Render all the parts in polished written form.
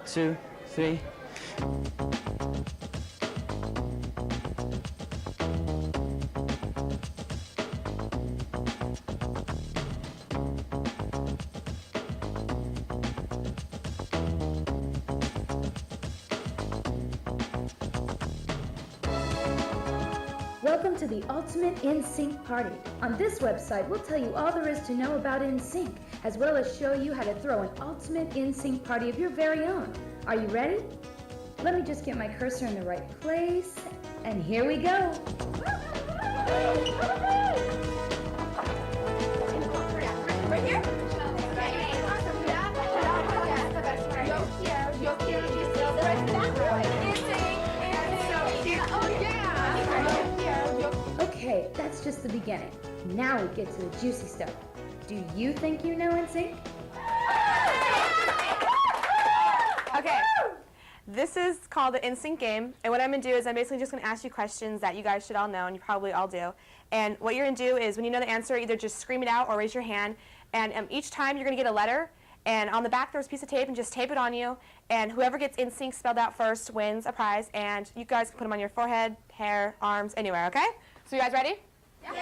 2, 3. Welcome to the ultimate Nsync party. On this website, we'll tell you all there is to know about Nsync, as well as show you how to throw an ultimate Nsync party of your very own. Are you ready? Let me just get my cursor in the right place, and here we go. Right here? Okay, that's just the beginning. Now we get to the juicy stuff. Do you think you know Nsync? Okay, this is called the Nsync game, and what I'm going to do is I'm basically just going to ask you questions that you guys should all know, and you probably all do. And what you're going to do is when you know the answer, either just scream it out or raise your hand, and each time you're going to get a letter, and on the back there's a piece of tape, and just tape it on you, and whoever gets Nsync spelled out first wins a prize, and you guys can put them on your forehead, hair, arms, anywhere, okay? So you guys ready? Yeah.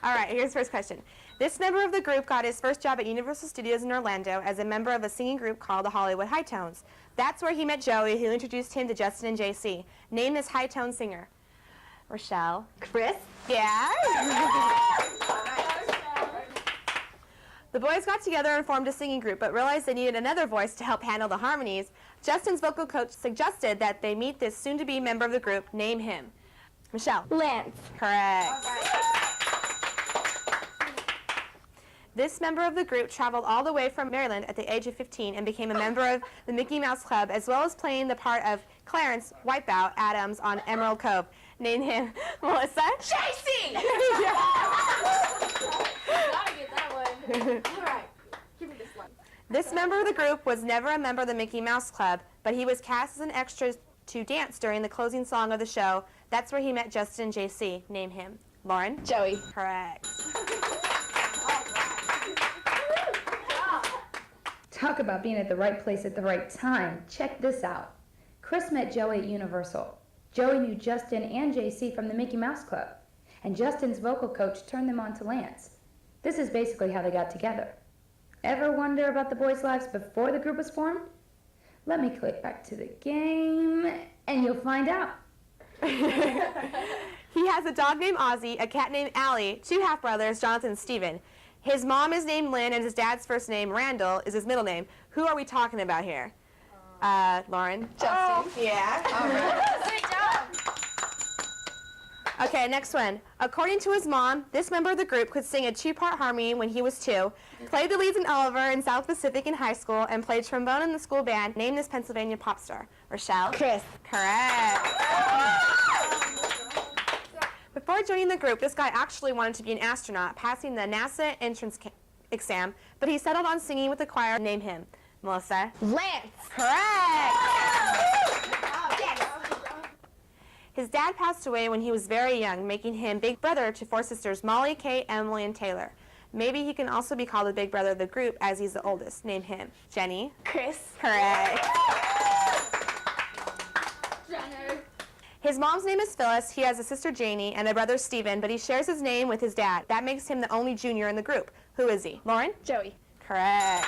Okay, here's the first question. This member of the group got his first job at Universal Studios in Orlando as a member of a singing group called the Hollywood High Tones. That's where he met Joey, who introduced him to Justin and JC. Name this high tone singer. Rochelle. Chris? Yeah. The boys got together and formed a singing group, but realized they needed another voice to help handle the harmonies. Justin's vocal coach suggested that they meet this soon-to-be member of the group. Name him. Michelle. Lance. Correct. This member of the group traveled all the way from Maryland at the age of 15 and became a member of the Mickey Mouse Club, as well as playing the part of Clarence Wipeout Adams on Emerald Cove. Name him. Melissa. JC! This member of the group was never a member of the Mickey Mouse Club, but he was cast as an extra to dance during the closing song of the show. That's where he met Justin and JC. Name him. Lauren? Joey. Correct. Talk about being at the right place at the right time. Check this out. Chris met Joey at Universal. Joey knew Justin and JC from the Mickey Mouse Club, and Justin's vocal coach turned them on to Lance. This is basically how they got together. Ever wonder about the boys' lives before the group was formed? Let me click back to the game, and you'll find out. He has a dog named Ozzy, a cat named Allie, two half-brothers, Jonathan and Steven. His mom is named Lynn, and his dad's first name, Randall, is his middle name. Who are we talking about here? Lauren? Justin. Yeah. All right. Good job. Okay, next one. According to his mom, this member of the group could sing a two-part harmony when he was 2, played the leads in Oliver and South Pacific in high school, and played trombone in the school band. Name this Pennsylvania pop star. Rochelle? Chris. Correct. Before joining the group, this guy actually wanted to be an astronaut, passing the NASA entrance exam, but he settled on singing with the choir. Name him. Melissa? Lance. Correct. His dad passed away when he was very young, making him big brother to 4 sisters, Molly, Kate, Emily, and Taylor. Maybe he can also be called the big brother of the group as he's the oldest. Name him. Jenny? Chris. Correct. Jenner. His mom's name is Phyllis. He has a sister, Janie, and a brother, Steven, but he shares his name with his dad. That makes him the only junior in the group. Who is he? Lauren? Joey. Correct.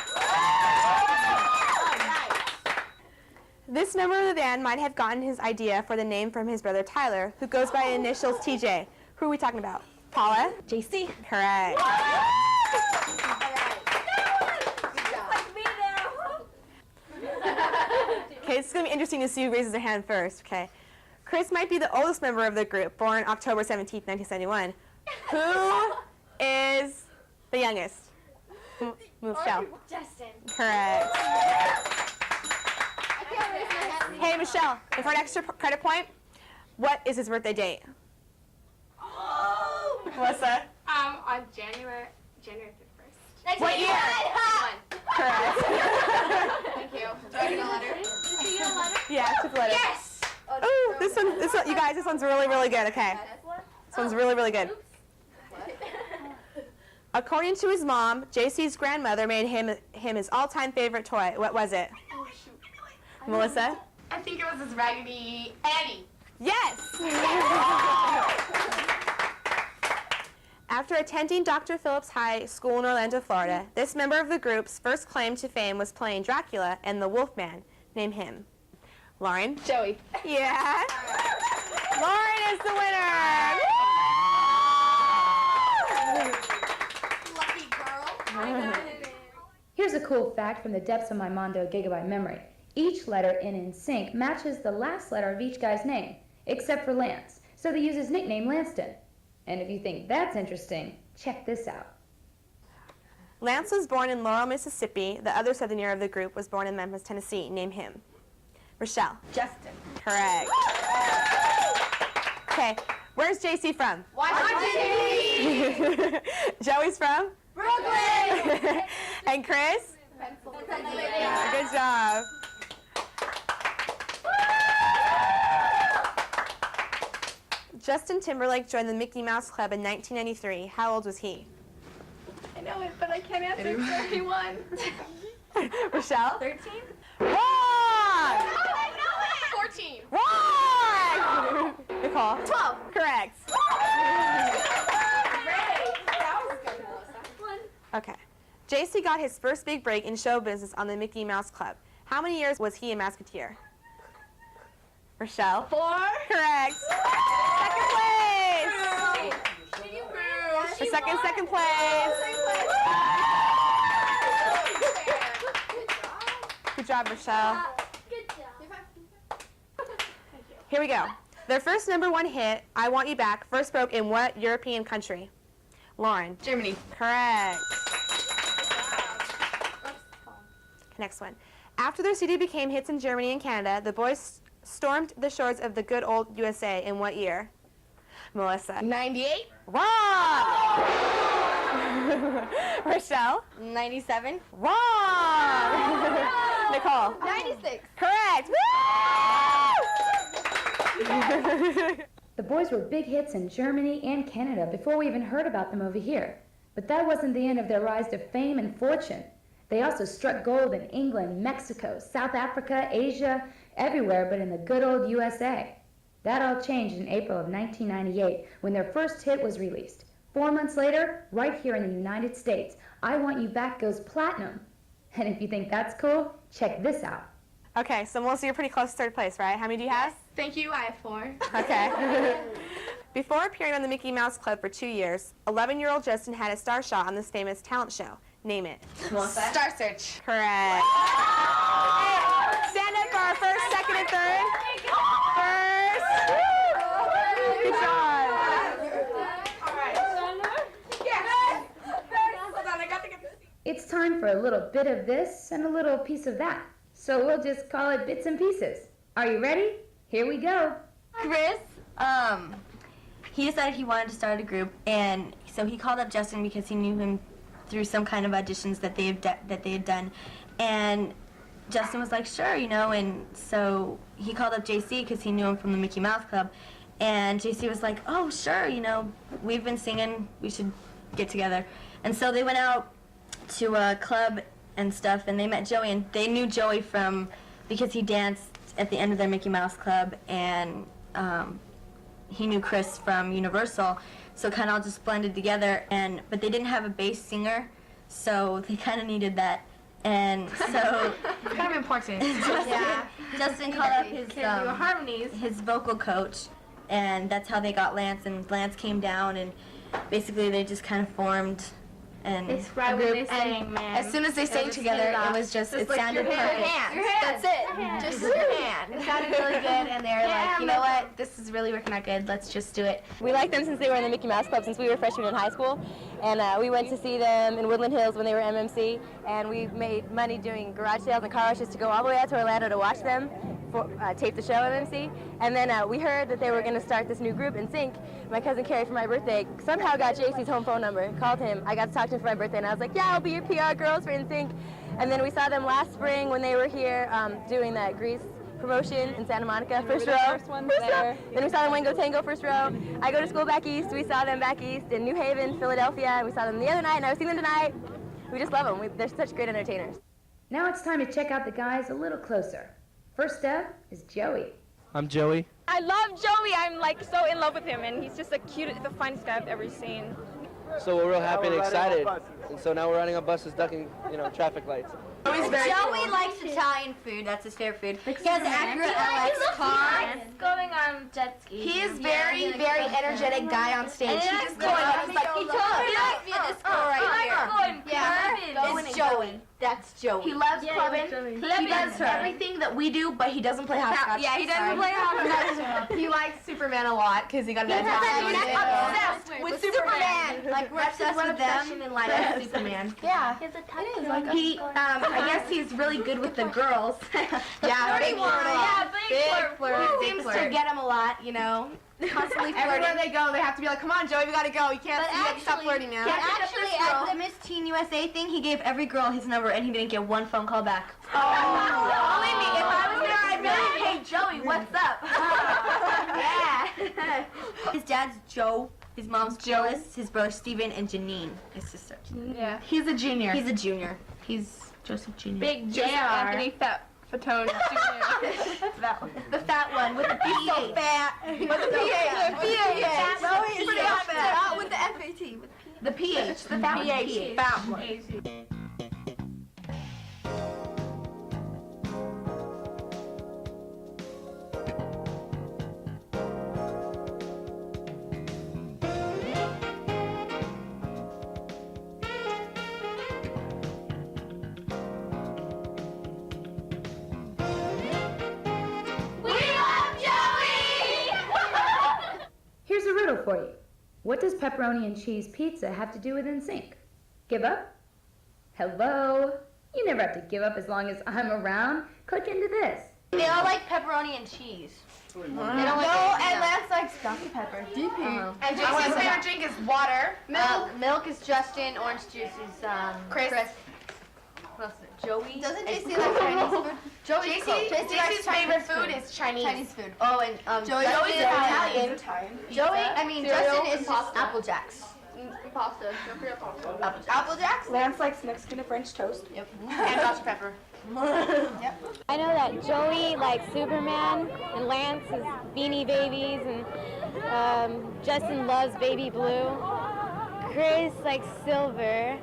This member of the band might have gotten his idea for the name from his brother Tyler, who goes by the initials TJ. Who are we talking about? Paula? JC. Correct. Okay, this is going to be interesting to see who raises their hand first. Okay. Chris might be the oldest member of the group, born October 17th, 1971. Who is the youngest? Michelle. Justin. Correct. Hey, Michelle, and for an extra credit point, what is his birthday date? Melissa? On January 51st. What year? Correct. Thank you. Do I get a letter? Do you get a letter? Yeah, it's a letter. Yes! Ooh, this one, you guys, this one's really, really good, okay. This one's really, really good. What? According to his mom, JC's grandmother made him him his all-time favorite toy. What was it? Oh, shoot. Melissa? I think it was this Raggedy Annie. Yes! After attending Dr. Phillips High School in Orlando, Florida, this member of the group's first claim to fame was playing Dracula and the Wolfman. Name him. Lauren? Joey. Yeah. Lauren is the winner. Lucky girl. Here's a cool fact from the depths of my Mondo Gigabyte memory. Each letter in Nsync matches the last letter of each guy's name, except for Lance, so they use his nickname Lanston. And if you think that's interesting, check this out. Lance was born in Laurel, Mississippi. The other southern year of the group was born in Memphis, Tennessee. Name him. Rochelle. Justin. Correct. Okay, where's JC from? Washington. Joey's from? Brooklyn. And Chris? Pennsylvania. Good job. Justin Timberlake joined the Mickey Mouse Club in 1993. How old was he? I know it, but I can't answer. 31. Rochelle? 13? Wrong! I know it. 14. Wrong! Nicole? 12. Correct. That was good, Melissa. Okay. JC got his first big break in show business on the Mickey Mouse Club. How many years was he a Mousketeer? Rochelle? 4. Correct. Second place. For second place. Good job, Rochelle. Good job. Here we go. Their first #1 hit, I Want You Back, first broke in what European country? Lauren? Germany. Correct. Next one. After their CD became hits in Germany and Canada, the boys stormed the shores of the good old USA in what year? Melissa? 98. Wrong! Rochelle? 97. Wrong! Nicole? 96. Correct! Woo! The boys were big hits in Germany and Canada before we even heard about them over here. But that wasn't the end of their rise to fame and fortune. They also struck gold in England, Mexico, South Africa, Asia, everywhere but in the good old USA. That all changed in April of 1998 when their first hit was released. 4 months later, right here in the United States, I Want You Back goes platinum. And if you think that's cool, check this out. Okay, so Melissa, you're pretty close to third place, right? How many do you have? Thank you. I have 4. Okay. Before appearing on the Mickey Mouse Club for 2 years, 11-year-old Justin had a star shot on this famous talent show. Name it. Star Search. Correct. Hey, stand up for our first, second, and third. First. Good job. All right. Yes. Hold on. I got to get this. It's time for a little bit of this and a little piece of that. So we'll just call it bits and pieces. Are you ready? Here we go. Chris, he decided he wanted to start a group, and so he called up Justin because he knew him through some kind of auditions that they had done, and Justin was like, sure, you know, and so he called up JC because he knew him from the Mickey Mouse Club, and JC was like, oh, sure, you know, we've been singing, we should get together, and so they went out to a club and stuff, and they met Joey, and they knew Joey because he danced at the end of their Mickey Mouse Club, and he knew Chris from Universal, so kind of all just blended together, but they didn't have a bass singer, so they kind of needed that, and so Kind of important. Justin called up his Can't do harmonies. his vocal coach, and that's how they got Lance, and Lance came down, and basically they just kind of formed and It's right when they sang, man. As soon as they sang together, it was just, it sounded perfect. That's it. Just your hand. It sounded really good, and they were like, you know what? This is really working out good. Let's just do it. We liked them since they were in the Mickey Mouse Club, since we were freshmen in high school. And we went to see them in Woodland Hills when they were MMC. And we made money doing garage sales and car washes to go all the way out to Orlando to watch them tape the show MMC. And then we heard that they were going to start this new group, Nsync. My cousin Carrie, for my birthday, somehow got JC's home phone number, called him. I got to talk to him for my birthday, and I was like, yeah, I'll be your PR girls for Nsync. And then we saw them last spring when they were here doing that Grease promotion in Santa Monica, first row. First row. Then we saw them Wango Tango, first row. I go to school back east. We saw them back east in New Haven, Philadelphia, and we saw them the other night, and I was seeing them tonight. we just love them. They're such great entertainers. Now it's time to check out the guys a little closer. First up is Joey. I'm Joey. I love Joey. I'm like so in love with him, and he's just the cutest, the funniest guy I've ever seen. So we're real happy and excited. And so now we're riding on buses, ducking, traffic lights. Joey likes Italian food. That's his favorite food. He has an accurate LX car. Going on jet ski. He is very, very energetic guy on stage. He just goes on. He's like, He told me this girl right here. yeah, It's Joey. That's Joey. he loves clubbing. He does everything that we do, but he doesn't play hopscotch. Yeah, he doesn't play hopscotch. He likes Superman a lot because he got an obsessed with Superman. Like we're obsessed with them. in life with Superman. Yeah. He, I guess he's really good with the girls. Yeah, big flirt. Yeah, big flirt. He seems to get them a lot, constantly flirting. Everywhere they go, they have to be like, come on, Joey, we gotta go. You can't stop flirting now. Actually, at the Miss Teen USA thing, he gave every girl his number, and he didn't get one phone call back. Oh, believe me, if I was there, I'd be like, hey, Joey, what's up? Yeah. His dad's Joe. His mom's Phyllis. His brother Steven, and Janine, his sister. Yeah. He's a junior. He's a junior. He's Joseph Jr. Big Joseph Anthony Fatone Jr. The fat one with the PH. Fat. With the PH. Joey is Pretty so fat. fat. With the FAT. The PH. The fat PH. Fat one. Here's a riddle for you. What does pepperoni and cheese pizza have to do with Nsync? Give up? Hello? You never have to give up as long as I'm around. Click into this. They all like pepperoni and cheese. They don't like and Lance likes Dr. Pepper. DP. And Jason's favorite drink is water. milk is Justin. Orange juice is Chris. What else is it? Joey. Doesn't JC like Chinese food? JC's favorite food is Chinese. Chinese food. Oh, and Joey's Italian. Joey. I mean, Justin is just Apple Jacks. Pasta. Don't forget pasta. Apple Jacks. Lance likes Mexican and French toast. Yep. And Dr. Pepper. I know that Joey likes Superman, and Lance is Beanie Babies, and Justin loves Baby Blue. Chris likes Silver,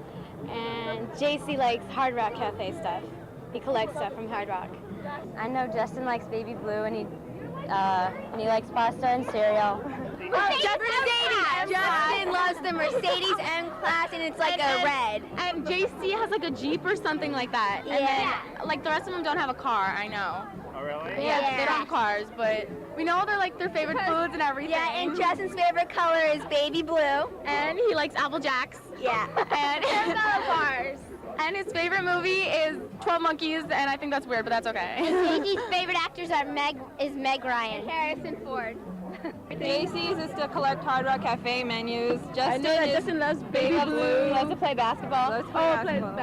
and JC likes Hard Rock Cafe stuff. He collects stuff from Hard Rock. I know Justin likes Baby Blue, and he likes pasta and cereal. Justin loves the Mercedes M-Class, and it's like a red. And JC has like a Jeep or something like that. Yeah. And then, like the rest of them don't have a car, I know. Oh, really? Yeah, they don't have cars, but we know they're like their favorite foods and everything. Yeah, and Justin's favorite color is baby blue. And he likes Apple Jacks. Yeah. And cars. And his favorite movie is 12 Monkeys, and I think that's weird, but that's okay. JC's favorite actors are Meg Ryan. Harrison Ford. JC is to collect Hard Rock Cafe menus. Justin loves Baby Blue. He loves to play basketball.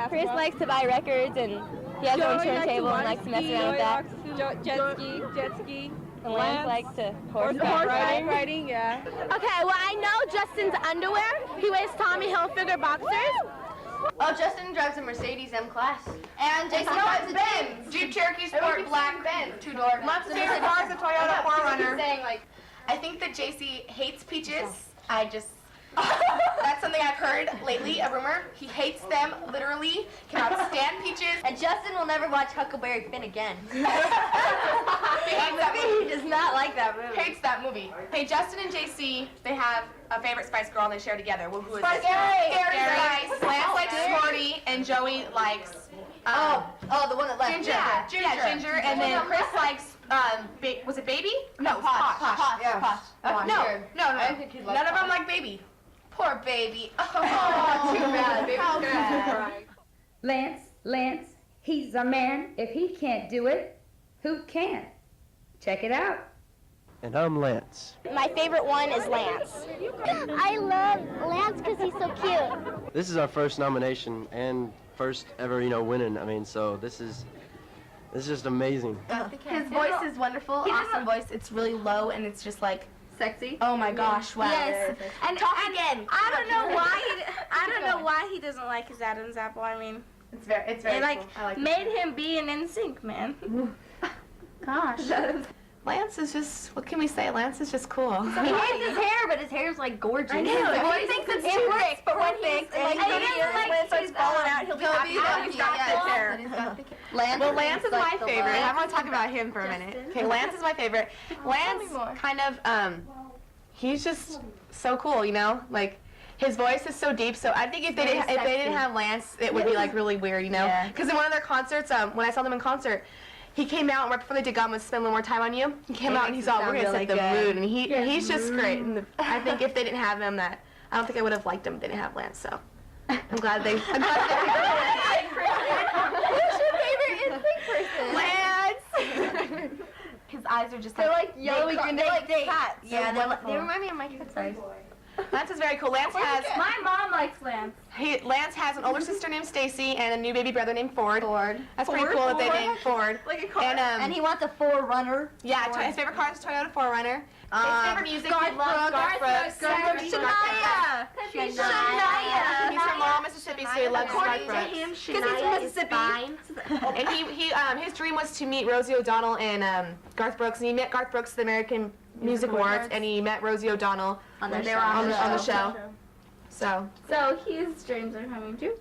Chris likes to buy records, and he has his own turntable and likes to mess around with that. Jet ski. And Lance likes to horseback riding, yeah. Okay, well I know Justin's underwear. He wears Tommy Hilfiger boxers. Oh, Justin drives a Mercedes M-Class. And Jason has a Benz. Jeep Cherokee Sport Black Benz. 2-door. Mom's favorite car is a Toyota 4Runner. I think that JC hates peaches. That's something I've heard lately, a rumor. He hates them, literally. Cannot stand peaches. And Justin will never watch Huckleberry Finn again. He hates that movie. He does not like that movie. Hates that movie. Hey, Justin and JC, they have a favorite Spice Girl and they share together. Well, who is it? Scary Spice. Lance likes Sporty and Joey likes Oh, the one that left. Ginger. Yeah, Ginger. And then Chris likes was it Baby? No, Posh. Yeah. Posh. No. None of them like Baby. Poor Baby. Oh, too bad. Baby's good. Lance, he's a man. If he can't do it, who can? Check it out. And I'm Lance. My favorite one is Lance. I love Lance because he's so cute. This is our first nomination and first ever, winning. I mean, so this is just amazing. His voice is wonderful, awesome voice. It's really low and it's just like Sexy. Oh my gosh! Wow. Yes. And again. I don't know why he doesn't like his Adam's apple. I mean, It's very it cool. like I like made him be an Nsync man. Gosh. Lance is just, what can we say? Lance is just cool. He hates his hair, but his hair's like gorgeous. I know. He thinks it's too thick, but when he's like, when it starts falling out, he'll be happy that he's got thick hair. Lance is my favorite. I want to talk about him for a minute. Okay, Lance is my favorite. Lance kind of, he's just so cool, you know? Like, his voice is so deep, so I think if they didn't have Lance, it would be like really weird, you know? Because in one of their concerts, when I saw them in concert, he came out, and right before they did God Must Spend a Little More Time on You, he came out and he's all, we're going to set the mood, and he's just great. And I think if they didn't have him, I don't think I would have liked him if they didn't have Lance, so I'm glad they... Who's your favorite Nsync person? Lance! His eyes are just They're like yellowy green, they're like cats. Yeah, they remind me of my kids' eyes. Lance is very cool. Lance has... My mom likes Lance. Lance has an older sister named Stacy and a new baby brother named Ford. That's pretty cool that they named Ford. Like a car. And he wants a 4Runner. yeah, his favorite car is a Toyota 4Runner. His favorite music, he loves Garth Brooks. Shania. He's from Laurel, Mississippi, so he loves Garth Brooks. Because he's from Mississippi. And his dream was to meet Rosie O'Donnell and Garth Brooks, and he met Garth Brooks at the American Music Awards, and he met Rosie O'Donnell when they were on the show. So his dreams are coming true.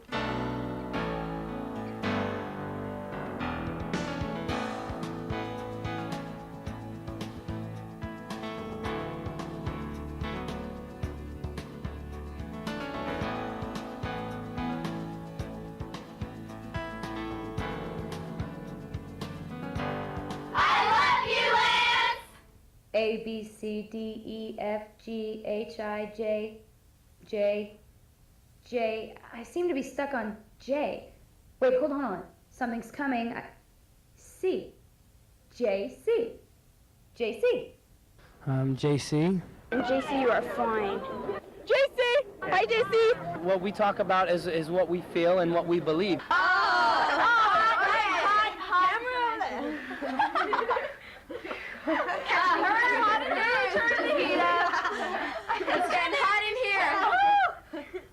A, B, C, D, E, F, G, H, I, J, J, J. I seem to be stuck on J. Wait, hold on. Something's coming. C. J, C. J, C. JC. JC, you are fine. JC! Hi, JC! What we talk about is what we feel and what we believe.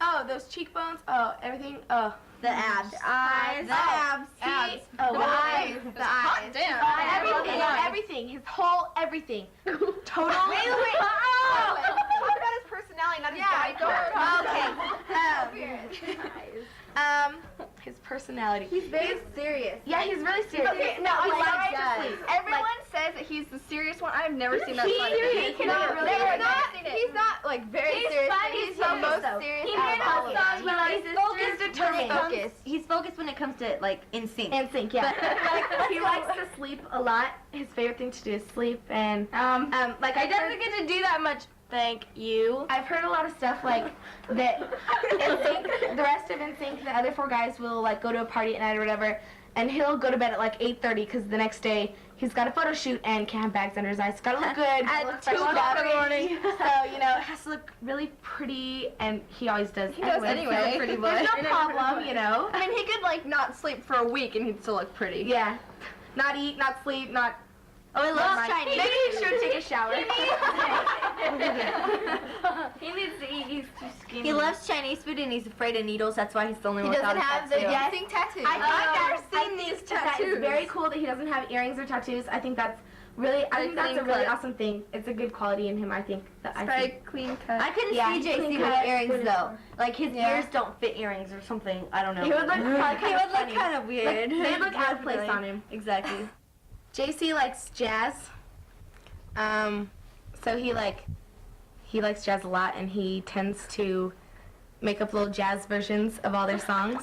Oh, those cheekbones. Oh, everything. Oh. The abs. The eyes. The abs. Abs. Oh, the eyes. The eyes. Everything. Everything. His whole everything. Total. Wait. Oh. Talk about his personality, not his body. Okay. His personality. He's very serious. Yeah, he's really serious. Okay, no, he like, likes to sleep. Everyone says that he's the serious one. I've never seen that side of him. He's not like very serious. He's the most serious. He out made of all of songs them. when I was He's determined. He's focused when it comes to like Nsync. Nsync, yeah. He likes to sleep a lot. His favorite thing to do is sleep, and like I doesn't get to do that much. Thank you. I've heard a lot of stuff like that. Nsync, the rest of Nsync, the other 4 guys will like go to a party at night or whatever, and he'll go to bed at like 8:30 because the next day he's got a photo shoot and can't have bags under his eyes. It's gotta look good. At 2 o'clock in the morning. So you know, it has to look really pretty, and he always does. He does anyway. Pretty boy. There's no problem, you know. I mean, he could like not sleep for a week and he'd still look pretty. Yeah. Not eat, not sleep, not. Oh, he loves Chinese. Maybe he should take a shower. He needs to eat. He's too skinny. He loves Chinese food and he's afraid of needles. That's why he's the only He one without doesn't a have the tattoo. Nsync tattoo. I've never seen these tattoos. It's very cool that he doesn't have earrings or tattoos. I think that's really, I think that's a really awesome thing. It's a good quality in him, I think. That I think. Clean cut. I couldn't Yeah, see JC clean with cut. earrings though. Like his ears don't fit earrings or something. I don't know. He would look kind of weird. Like, they look out of place on him. Exactly. JC likes jazz. So he likes jazz a lot, and he tends to make up little jazz versions of all their songs.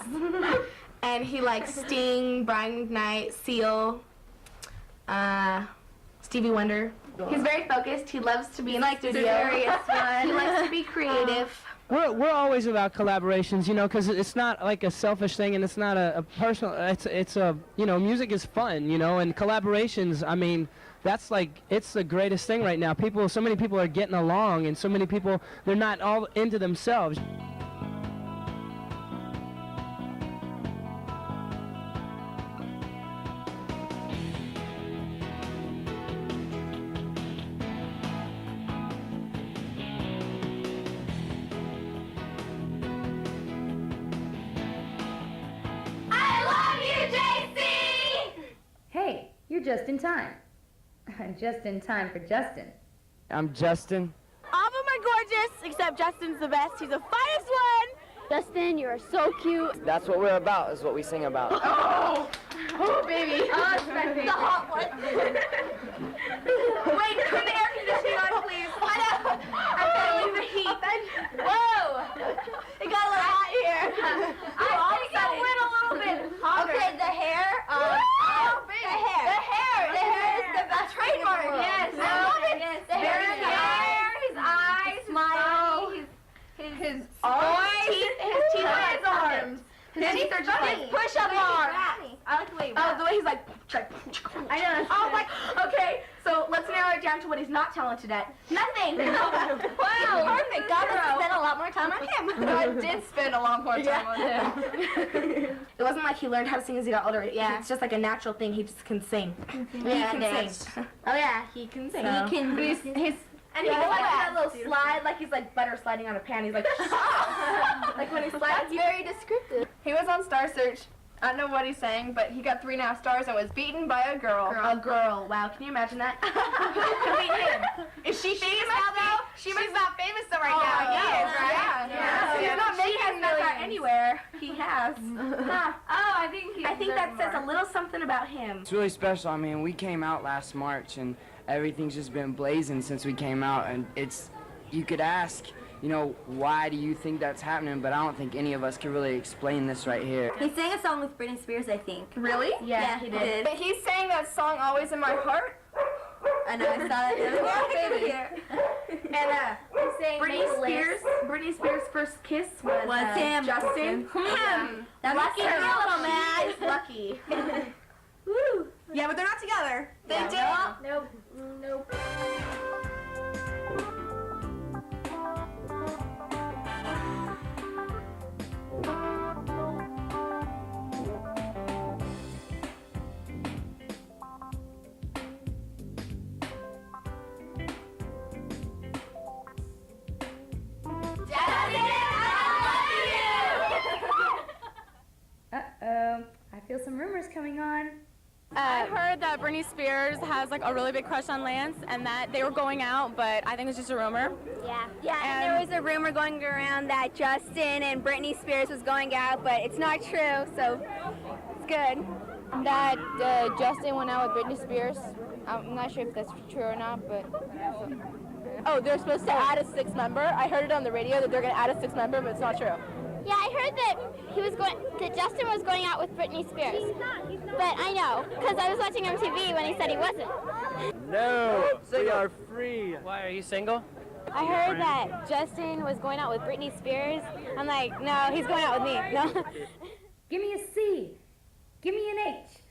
And he likes Sting, Brian McKnight, Seal, Stevie Wonder. He's very focused. He loves to be in the studio. He likes to be creative. We're always about collaborations, you know, because it's not like a selfish thing and it's not a personal. It's a you know, music is fun, you know, and collaborations. I mean, that's like, it's the greatest thing right now. So many people are getting along, and so many people, they're not all into themselves. You're just in time. Just in time for Justin. I'm Justin. All of them are gorgeous, except Justin's the best. He's the finest one. Justin, you are so cute. That's what we're about, is what we sing about. Oh, baby. The hot one. Wait, turn the air conditioning on, please. I know. I'm feeling the heat. Whoa. It got a little hot here. I think it went a little bit hotter. Okay, the hair. The hair is the best trademark. Yes. I love it. Yes, The hair, his eyes, smile, his arms, his teeth on his arms. His teeth are just like push-up arms. I like the way. Oh, the way he's like. I know. Oh my. Okay, so let's narrow it down to what he's not talented at. Nothing. Wow. Perfect. God must have spent a lot more time on him. I did spend a lot more time on him. It wasn't like he learned how to sing as he got older. Yeah. It's just like a natural thing. He just can sing. He can sing. Oh yeah, he can sing. He can. And he can like that little slide, like he's like butter sliding on a pan. He's like, like when he slides. That's very descriptive. He was on Star Search. I don't know what he's saying, but he got 3.5 stars and was beaten by a girl. A girl. Wow, can you imagine that? Beat him. Is she famous now though? She's not famous though right now. He is, right? Yeah. He's not making that anywhere. He has. Huh. Oh, I think that says a little something about him. It's really special. I mean, we came out last March and everything's just been blazing since we came out, and you could ask, you know, why do you think that's happening, but I don't think any of us can really explain this right here. He sang a song with Britney Spears, I think. Really? Yeah, he did. But he sang that song "Always in My Heart." I know, I saw that the other day. And He's saying Britney Spears' first kiss was him. Justin. That Lucky makes me a little mad. He's lucky. Woo. Yeah, but they're not together. They did. Nope. Uh-oh. I feel some rumors coming on. I heard that Britney Spears has like a really big crush on Lance and that they were going out, but I think it's just a rumor. Yeah, and there was a rumor going around that Justin and Britney Spears was going out, but it's not true, so it's good. That Justin went out with Britney Spears. I'm not sure if that's true or not, but... Oh, they're supposed to add a sixth member? I heard it on the radio that they're going to add a sixth member, but it's not true. Yeah, I heard that Justin was going out with Britney Spears. But I know, because I was watching MTV when he said he wasn't. No, we are free. Why, are you single? I heard that Justin was going out with Britney Spears. I'm like, no, he's going out with me. No. Give me a C. Give me an H.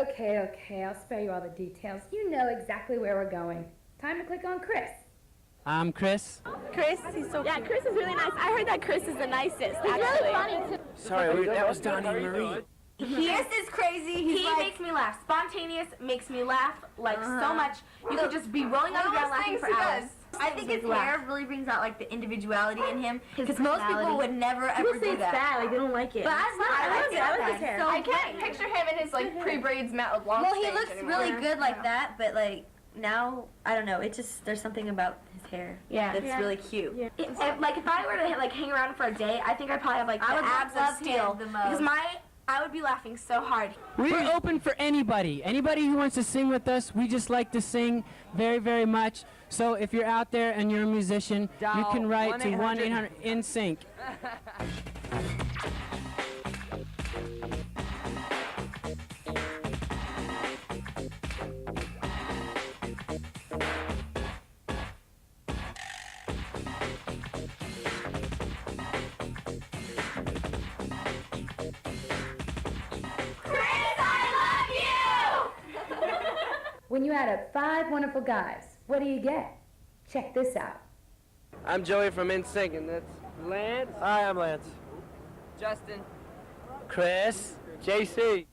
Okay, I'll spare you all the details. You know exactly where we're going. Time to click on Chris. I'm Chris. Chris, he's so cute. Yeah, Chris is really nice. I heard that Chris is the nicest, actually. He's really funny, too. Sorry, that was Donnie Marie. Chris is crazy. He makes me laugh. Spontaneous makes me laugh like so much. You could just be rolling on the ground laughing for hours. I think his hair really brings out like the individuality in him, because most people would never ever do that. Bad, like they don't like it. But I like it. I like his hair. So I can't picture him in his like pre-braids Matt LeBlanc Well, he stage looks anymore. really good like that, but like now I don't know. It just there's something about his hair that's really cute. Like if I were to like hang around for a day, I think I'd probably have like the abs of steel because I would be laughing so hard. We're open for anybody. Anybody who wants to sing with us. We just like to sing very, very much. So if you're out there and you're a musician, you can write to 1-800-Nsync. When you add up 5 wonderful guys, what do you get? Check this out. I'm Joey from Nsync, and that's Lance. Hi, I'm Lance. Justin. Chris. JC.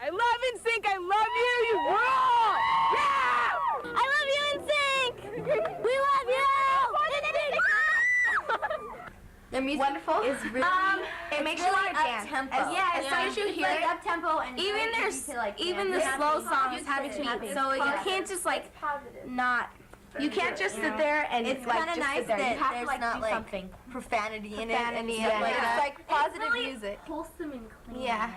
I love Nsync. I love you. You rock! Yeah! I love you, Nsync! We love you! Their music Wonderful. is really it makes you want to dance. Tempo. As soon as you hear it, up tempo and even the slow songs have a beat, so you can't just like not. You can't just sit there and It's like kind of just nice sit there. that You have there's to like not do like something. profanity in it. Profanity, It's yeah. like, Yeah. it's like positive music. wholesome and clean. Yeah.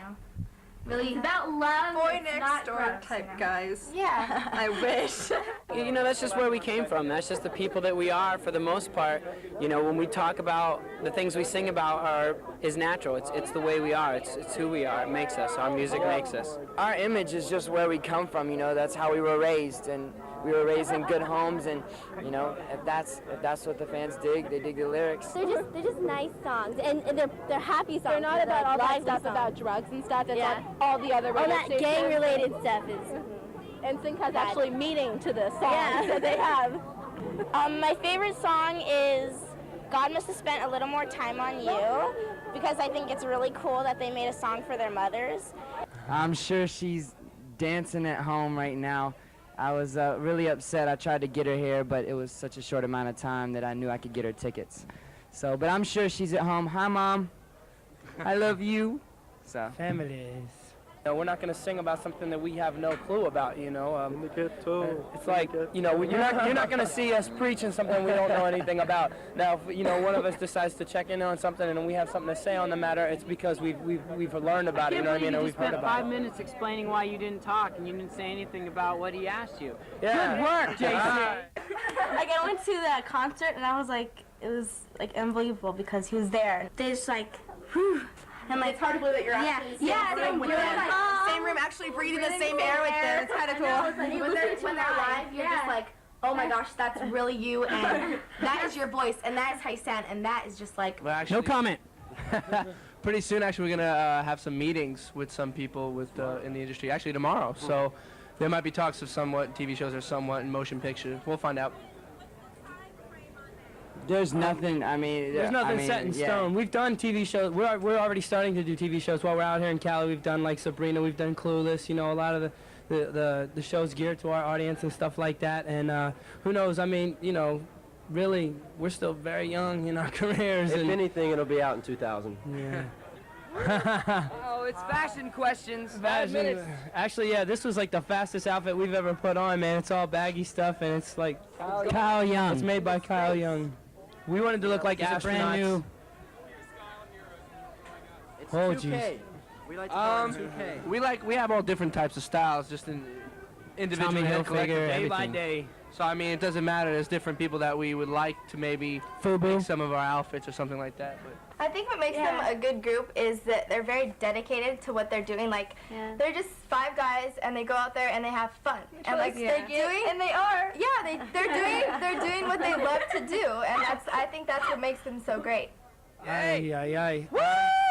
Really, It's about love. Boy it's next not door gross, type you know? guys. yeah. I wish. You know, that's just where we came from. That's just the people that we are for the most part. You know, when we talk about the things we sing about is natural. It's the way we are. It's who we are. It makes us. Our music makes us. Our image is just where we come from, you know, that's how we were raised, and we were raised in good homes, and, you know, if that's what the fans dig, they dig the lyrics. They're just nice songs, and they're happy songs. They're not about all that stuff songs. about drugs and stuff. That's Yeah. like all the other All radio that stations. gang-related stuff is. Nsync has Bad. actually meaning to the songs Yeah. that they have. My favorite song is God Must Have Spent a Little More Time on You, because I think it's really cool that they made a song for their mothers. I'm sure she's dancing at home right now. I was really upset. I tried to get her here, but it was such a short amount of time that I knew I could get her tickets. So, but I'm sure she's at home. Hi, Mom. I love you. So. Families. You know, we're not going to sing about something that we have no clue about, you know. It's like, you know, you're not going to see us preaching something we don't know anything about. Now, if, you know, one of us decides to check in on something and we have something to say on the matter, it's because we've learned about it, you know what I mean, or we've heard about it. 5 minutes explaining why you didn't talk and you didn't say anything about what he asked you. Yeah. Good work, JC. Like I went to the concert and I was like, it was like unbelievable because he was there. They just like, whew. And like, It's hard to believe that you're actually in the same room with them. Same room, actually breathing the same air with them. It's kind of cool. when they're live, you're just like, oh my gosh, that's really you, and that is your voice, and that is how you sound, and that is just like. Well, actually, No comment. pretty soon, actually, we're going to have some meetings with some people in the industry, actually tomorrow. So there might be talks of somewhat TV shows or somewhat in motion picture. We'll find out. There's nothing, I mean... There's nothing set in yeah. stone. We've done TV shows. We're already starting to do TV shows while we're out here in Cali. We've done like Sabrina. We've done Clueless. You know, a lot of the shows geared to our audience and stuff like that. And who knows? I mean, you know, really, we're still very young in our careers. If anything, it'll be out in 2000. Yeah. Oh, it's fashion questions. 5 minutes. Actually, yeah, this was like the fastest outfit we've ever put on, man. It's all baggy stuff, and it's like Kyle Young. It's made by Kyle Young. We wanted to look like astronauts. brand new. It's Oh, 2K. jeez. We like to call it 2K. We have all different types of styles, just in individual Tommy and collective, Hilfiger, day by everything. day. So I mean, it doesn't matter. There's different people that we would like to maybe make some of our outfits or something like that. But I think what makes them a good group is that they're very dedicated to what they're doing. Like, they're just 5 guys, and they go out there and they have fun. And like they're doing, and they are. Yeah, they're doing what they love to do, and I think that's what makes them so great. Yay!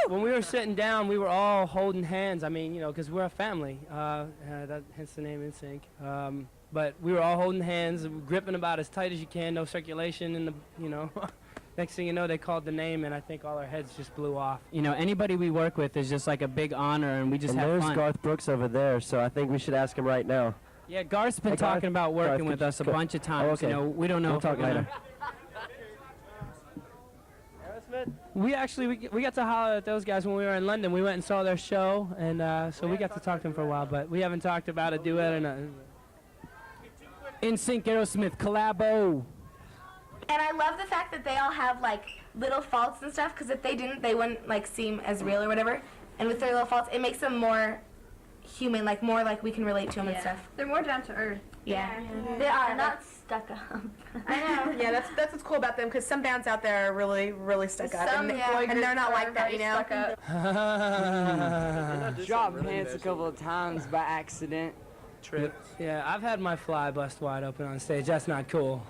When we were sitting down, we were all holding hands. I mean, you know, because we're a family. Hence the name Nsync. But we were all holding hands, gripping about as tight as you can. No circulation in the, you know. Next thing you know, they called the name, and I think all our heads just blew off. You know, anybody we work with is just like a big honor, and we just And have there's fun. Garth Brooks over there, so I think we should ask him right now. Yeah, Garth's been Hey, Garth. talking about working Garth, with us a go. bunch of times. Oh, okay. You know, we don't know We'll if talk we're gonna- later. We actually we got to holler at those guys when we were in London. We went and saw their show, and so we got to talk to them for a while. But we haven't talked about a duet or nothing. Nsync Aerosmith collabo. And I love the fact that they all have like little faults and stuff, because if they didn't, they wouldn't like seem as real or whatever. And with their little faults, it makes them more human, like more like we can relate to them and stuff. They're more down to earth. Yeah. They are not stuck up. I know. Yeah, that's what's cool about them, because some bands out there are really, really stuck up, and they're not like that, you know. Dropped pants a couple of times by accident. Tripped. Yeah, I've had my fly bust wide open on stage. That's not cool.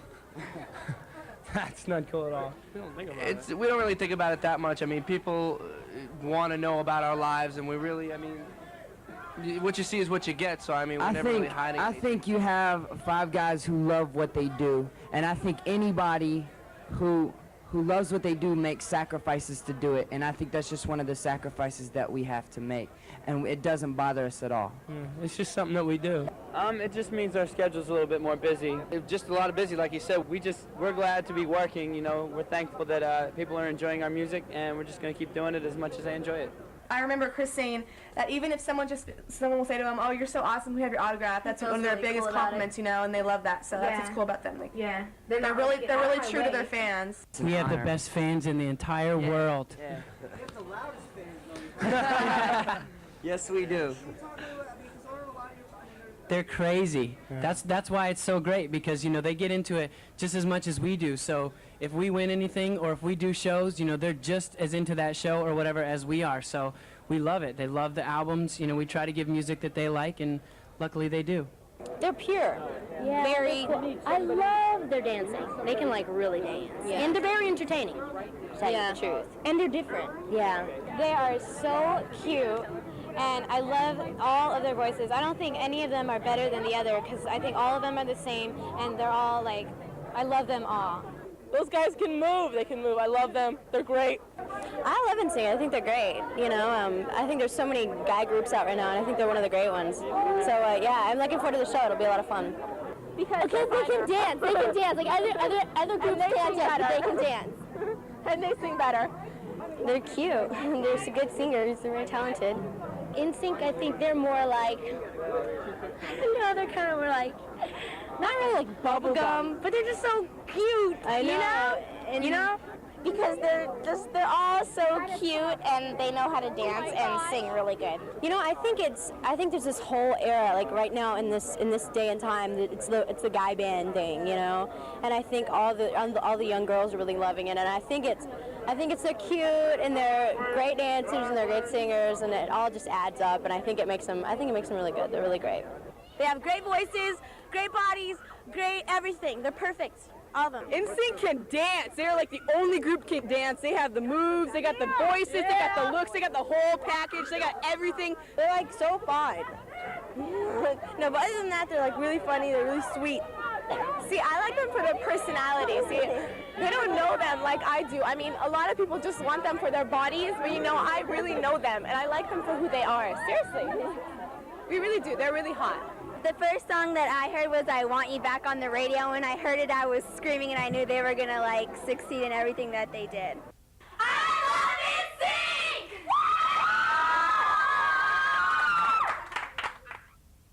That's not cool at all. We don't think about it. We don't really think about it that much. I mean, people want to know about our lives, and we really, I mean, what you see is what you get. So I mean, we're never really hiding. I think you have 5 guys who love what they do, and I think anybody who who loves what they do makes sacrifices to do it, and I think that's just one of the sacrifices that we have to make, and it doesn't bother us at all. It's just something that we do. It just means our schedule's a little bit more busy. Just a lot of busy, like you said. We're glad to be working, you know. We're thankful that people are enjoying our music, and we're just going to keep doing it as much as they enjoy it. I remember Chris saying that even if someone will say to him, "Oh, you're so awesome, we have your autograph," that's one of their biggest compliments, you know, and they love that. So that's what's cool about them. Like, Yeah. they're really true to their fans. We have the best fans in the entire world. Yes, we do. They're crazy. That's why it's so great, because you know they get into it just as much as we do. So if we win anything or if we do shows, you know, they're just as into that show or whatever as we are. So we love it. They love the albums. You know, we try to give music that they like, and luckily they do. They're pure. Yeah, Very. I love their dancing. They can like really dance. Yeah. And they're very entertaining, to tell you the truth. And they're different. Yeah. They are so cute, and I love all of their voices. I don't think any of them are better than the other, because I think all of them are the same, and they're all like, I love them all. Those guys can move. They can move. I love them. They're great. I love Nsync. I think they're great. You know, I think there's so many guy groups out right now, and I think they're one of the great ones. So yeah, I'm looking forward to the show. It'll be a lot of fun. Because they can dance. They can dance. Like other groups can't dance, but they can dance. And they sing better. They're cute. They're good singers. They're very talented. Nsync, I think they're more like, you know, they're kind of more like, not really like bubblegum, but they're just so cute. I know. You know? And You know? because they're all so cute, and they know how to dance and sing really good. You know, I think there's this whole era, like right now in this day and time, that it's the guy band thing, you know, and I think all the young girls are really loving it, and I think it's they're cute, and they're great dancers, and they're great singers, and it all just adds up, and I think it makes them really good. They're really great. They have great voices, great bodies, great everything. They're perfect. All of them. Nsync can dance. They're like the only group can dance. They have the moves, they got the voices, they got the looks, they got the whole package, they got everything. They're like so fine. No, but other than that, they're like really funny. They're really sweet. See, I like them for their personality. See, they don't know them like I do. I mean, a lot of people just want them for their bodies, but you know, I really know them, and I like them for who they are. Seriously. We really do. They're really hot. The first song that I heard was I Want You Back on the radio. When I heard it, I was screaming, and I knew they were going to, like, succeed in everything that they did.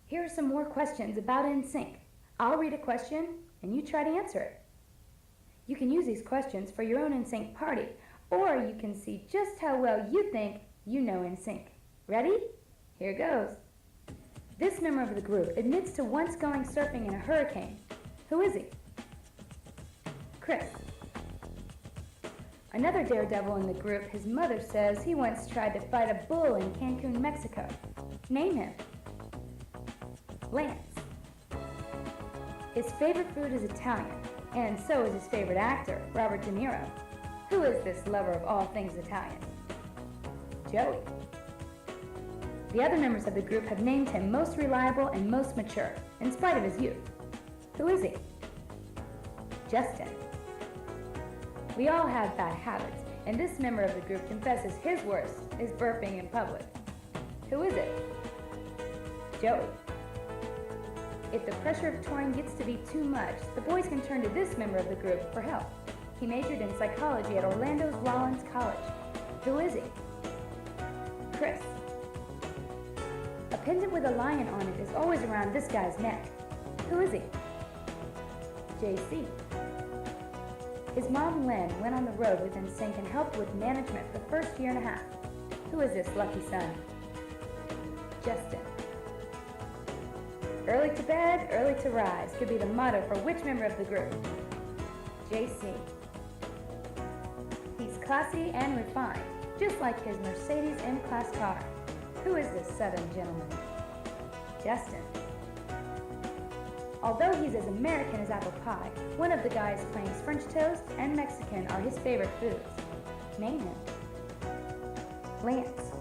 Here are some more questions about Nsync. I'll read a question, and you try to answer it. You can use these questions for your own Nsync party, or you can see just how well you think you know Nsync. Ready? Here goes. This member of the group admits to once going surfing in a hurricane. Who is he? Chris. Another daredevil in the group, his mother says he once tried to fight a bull in Cancun, Mexico. Name him. Lance. His favorite food is Italian, and so is his favorite actor, Robert De Niro. Who is this lover of all things Italian? Joey. The other members of the group have named him most reliable and most mature, in spite of his youth. Who is he? Justin. We all have bad habits, and this member of the group confesses his worst is burping in public. Who is it? Joey. If the pressure of touring gets to be too much, the boys can turn to this member of the group for help. He majored in psychology at Orlando's Rollins College. Who is he? Chris. A pendant with a lion on it is always around this guy's neck. Who is he? JC. His mom, Lynn, went on the road with Nsync and helped with management for the first year and a half. Who is this lucky son? Justin. Early to bed, early to rise could be the motto for which member of the group? JC. He's classy and refined, just like his Mercedes M-Class car. Who is this southern gentleman? Justin. Although he's as American as apple pie, one of the guys claims French toast and Mexican are his favorite foods. Name him. Lance.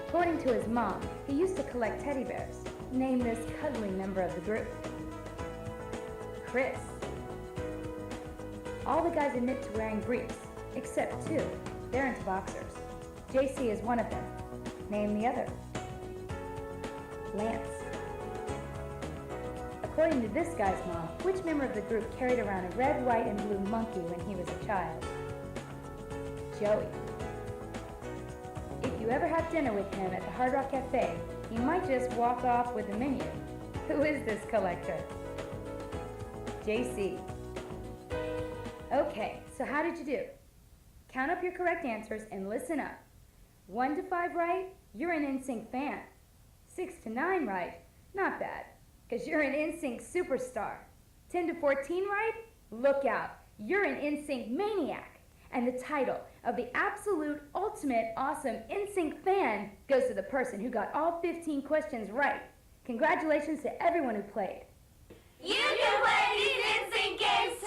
According to his mom, he used to collect teddy bears. Name this cuddly member of the group. Chris. All the guys admit to wearing briefs, except 2. They're into boxers. JC is one of them. Name the other. Lance. According to this guy's mom, which member of the group carried around a red, white, and blue monkey when he was a child? Joey. If you ever have dinner with him at the Hard Rock Cafe, he might just walk off with the menu. Who is this collector? JC. Okay, so how did you do? Count up your correct answers and listen up. 1 to 5 right, you're an Nsync fan. 6 to 9 right, not bad, because you're an Nsync superstar. 10 to 14 right, look out, you're an Nsync maniac. And the title of the absolute ultimate awesome Nsync fan goes to the person who got all 15 questions right. Congratulations to everyone who played. You can play these Nsync games